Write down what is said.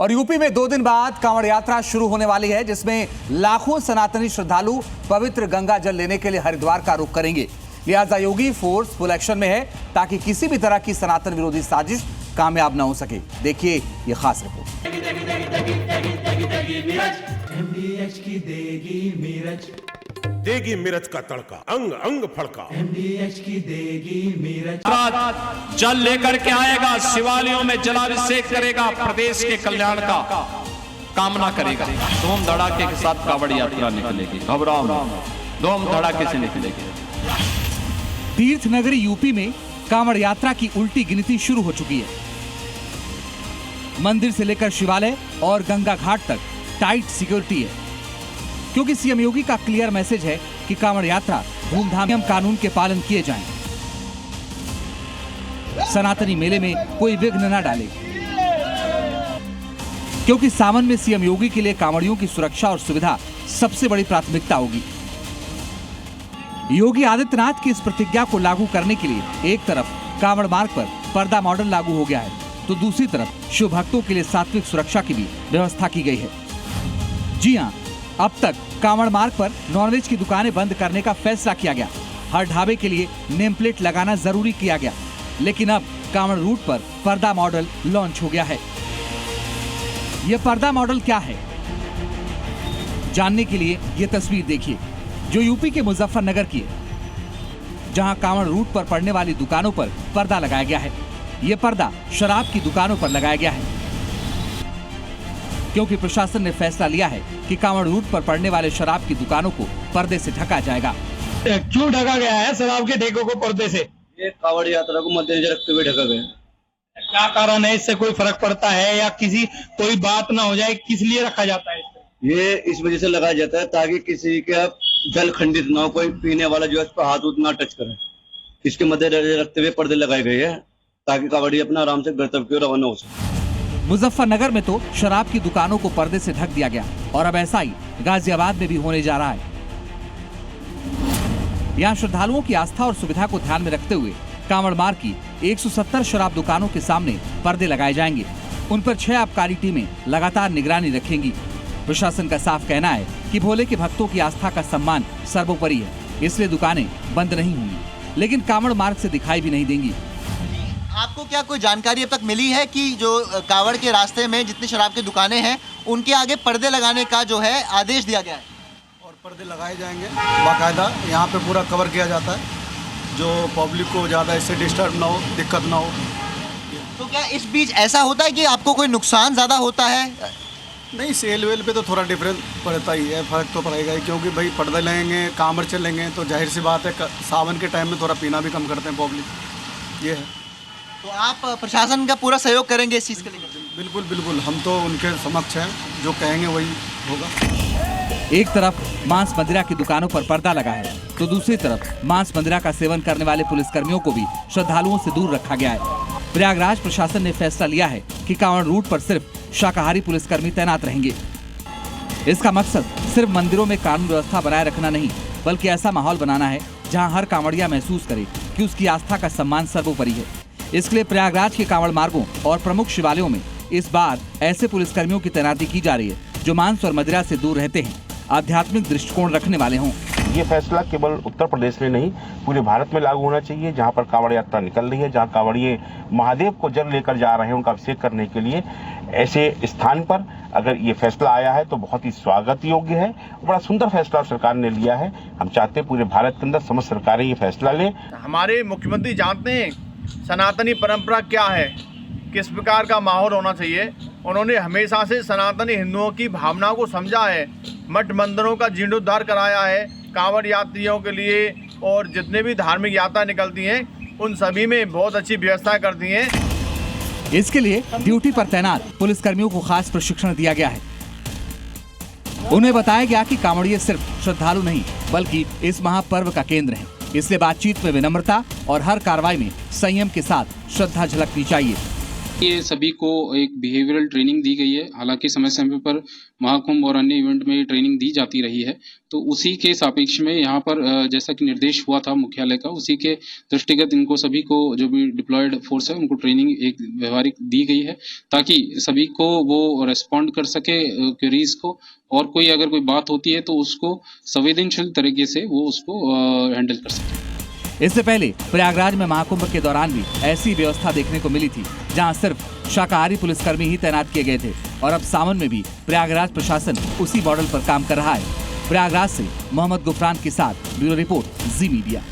और यूपी में 2 दिन बाद कांवड़ यात्रा शुरू होने वाली है, जिसमें लाखों सनातनी श्रद्धालु पवित्र गंगा जल लेने के लिए हरिद्वार का रुख करेंगे। लिहाजा योगी फोर्स फुल एक्शन में है ताकि किसी भी तरह की सनातन विरोधी साजिश कामयाब न हो सके। देखिए ये खास रिपोर्ट। देगी मिर्च का तड़का, अंग अंग फड़का। MDH की देगी मिर्च। जल लेकर के आएगा, शिवालयों में जलाभिषेक करेगा, प्रदेश के कल्याण का कामना करेगा। धूम धड़ाके के साथ कांवड़ यात्रा निकलेगी, घबराओ मत, धूम धड़ाके से निकलेगी। तीर्थ नगरी यूपी में कांवड़ यात्रा की उल्टी गिनती शुरू हो चुकी है। मंदिर से लेकर शिवालय और गंगा घाट तक टाइट सिक्योरिटी है, क्योंकि सीएम योगी का क्लियर मैसेज है कि कांवड़ यात्रा धूमधाम नियम कानून के पालन किए जाएं। सनातनी मेले में कोई विघ्न न डाले, क्योंकि सावन में सीएम योगी के लिए कांवड़ियों की सुरक्षा और सुविधा सबसे बड़ी प्राथमिकता होगी। योगी आदित्यनाथ की इस प्रतिज्ञा को लागू करने के लिए एक तरफ कांवड़ मार्ग पर पर्दा मॉडल लागू हो गया है, तो दूसरी तरफ शिव भक्तों के लिए सात्विक सुरक्षा की भी व्यवस्था की गई है। जी हां, अब तक कांवड़ मार्ग पर नॉनवेज की दुकानें बंद करने का फैसला किया गया। हर ढाबे के लिए नेम प्लेट लगाना जरूरी किया गया, लेकिन अब कांवड़ रूट पर पर्दा मॉडल लॉन्च हो गया है। यह पर्दा मॉडल क्या है, जानने के लिए यह तस्वीर देखिए, जो यूपी के मुजफ्फरनगर की है, जहां कांवड़ रूट पर पड़ने वाली दुकानों पर पर्दा लगाया गया है। यह पर्दा शराब की दुकानों पर लगाया गया है, क्योंकि प्रशासन ने फैसला लिया है कि कांवड़ रूट पर पड़ने वाले शराब की दुकानों को पर्दे से ढका जाएगा। क्यों ढका गया है शराब के ठेकों को पर्दे से? ये कांवड़ यात्रा को मद्देनजर रखते हुए ढका गया। क्या कारण है? इससे कोई फर्क पड़ता है या कोई बात ना हो जाए, किस लिए रखा जाता है? ये इस वजह से लगाया जाता है ताकि किसी का जल खंडित ना हो, कोई पीने वाला जो है इस पर हाथ उठ ना टच करे। इसके मद्देनजर रखते हुए पर्दे लगाए गए हैं ताकि कांवड़ी अपना आराम से गंतव्य की ओर रवाना हो सके। मुजफ्फरनगर में तो शराब की दुकानों को पर्दे से ढक दिया गया, और अब ऐसा ही गाजियाबाद में भी होने जा रहा है। यहाँ श्रद्धालुओं की आस्था और सुविधा को ध्यान में रखते हुए कांवड़ मार्ग की 170 शराब दुकानों के सामने पर्दे लगाए जाएंगे। उन पर 6 आबकारी टीमें लगातार निगरानी रखेंगी। प्रशासन का साफ कहना है कि भोले के भक्तों की आस्था का सम्मान सर्वोपरि है, इसलिए दुकानें बंद नहीं होंगी, लेकिन कांवड़ मार्ग से दिखाई भी नहीं देंगी। आपको क्या कोई जानकारी अब तक मिली है कि जो कांवड़ के रास्ते में जितनी शराब की दुकानें हैं उनके आगे पर्दे लगाने का जो है आदेश दिया गया है? और पर्दे लगाए जाएंगे बाकायदा, यहाँ पे पूरा कवर किया जाता है, जो पब्लिक को ज़्यादा इससे डिस्टर्ब ना हो, दिक्कत ना हो। तो क्या इस बीच ऐसा होता है कि आपको कोई नुकसान ज़्यादा होता है? नहीं, सेल वेल पे तो थोड़ा डिफरेंस पड़ता ही है, फर्क तो पड़ेगा ही, क्योंकि भाई पर्दे लेंगे, कांवड़ चलेंगे तो जाहिर सी बात है सावन के टाइम में थोड़ा पीना भी कम करते हैं पब्लिक, ये है। तो आप प्रशासन का पूरा सहयोग करेंगे इस चीज़ के लिए? बिल्कुल बिल्कुल, हम तो उनके समक्ष हैं, जो कहेंगे वही होगा। एक तरफ मांस मदिरा की दुकानों पर पर्दा लगा है, तो दूसरी तरफ मांस मदिरा का सेवन करने वाले पुलिसकर्मियों को भी श्रद्धालुओं से दूर रखा गया है। प्रयागराज प्रशासन ने फैसला लिया है कि कांवड़ रूट पर सिर्फ शाकाहारी पुलिसकर्मी तैनात रहेंगे। इसका मकसद सिर्फ मंदिरों में कानून व्यवस्था बनाए रखना नहीं, बल्कि ऐसा माहौल बनाना है जहां हर कांवड़िया महसूस करे कि उसकी आस्था का सम्मान सर्वोपरि है। इसके लिए प्रयागराज के कांवड़ मार्गों और प्रमुख शिवालयों में इस बार ऐसे पुलिसकर्मियों की तैनाती की जा रही है जो मांस और मदिरा से दूर रहते हैं, आध्यात्मिक दृष्टिकोण रखने वाले हों। ये फैसला केवल उत्तर प्रदेश में नहीं, पूरे भारत में लागू होना चाहिए। जहां पर कांवड़ यात्रा निकल रही है, जहां कांवड़िए महादेव को जल लेकर जा रहे हैं उनका अभिषेक करने के लिए, ऐसे स्थान पर अगर ये फैसला आया है तो बहुत ही स्वागत योग्य है। बड़ा सुंदर फैसला सरकार ने लिया है। हम चाहते हैं पूरे भारत के अंदर समस्त सरकारें ये फैसला लें। हमारे मुख्यमंत्री जानते हैं सनातनी परंपरा क्या है, किस प्रकार का माहौल होना चाहिए। उन्होंने हमेशा से सनातनी हिंदुओं की भावनाओं को समझा है, मठ मंदिरों का जीर्णोद्धार कराया है कांवड़ यात्रियों के लिए, और जितने भी धार्मिक यात्रा निकलती हैं उन सभी में बहुत अच्छी व्यवस्था कर दी है। इसके लिए ड्यूटी पर तैनात पुलिसकर्मियों को खास प्रशिक्षण दिया गया है। उन्हें बताया गया कि कांवड़िए सिर्फ श्रद्धालु नहीं, बल्कि इस महापर्व का केंद्र है, इसलिए बातचीत में विनम्रता और हर कार्रवाई में संयम के साथ श्रद्धा झलकनी चाहिए। ये सभी को एक बिहेवियरल ट्रेनिंग दी गई है। हालांकि समय समय पर महाकुंभ और अन्य इवेंट में ट्रेनिंग दी जाती रही है, तो उसी के सापेक्ष में यहाँ पर जैसा कि निर्देश हुआ था मुख्यालय का, उसी के दृष्टिगत इनको सभी को जो भी डिप्लॉयड फोर्स है उनको ट्रेनिंग एक व्यवहारिक दी गई है, ताकि सभी को वो रेस्पॉन्ड कर सके क्वेरीज को, और कोई अगर कोई बात होती है तो उसको संवेदनशील तरीके से वो उसको हैंडल कर सके। इससे पहले प्रयागराज में महाकुंभ के दौरान भी ऐसी व्यवस्था देखने को मिली थी, जहां सिर्फ शाकाहारी पुलिसकर्मी ही तैनात किए गए थे, और अब सावन में भी प्रयागराज प्रशासन उसी मॉडल पर काम कर रहा है। प्रयागराज से मोहम्मद गुफरान के साथ ब्यूरो रिपोर्ट, जी मीडिया।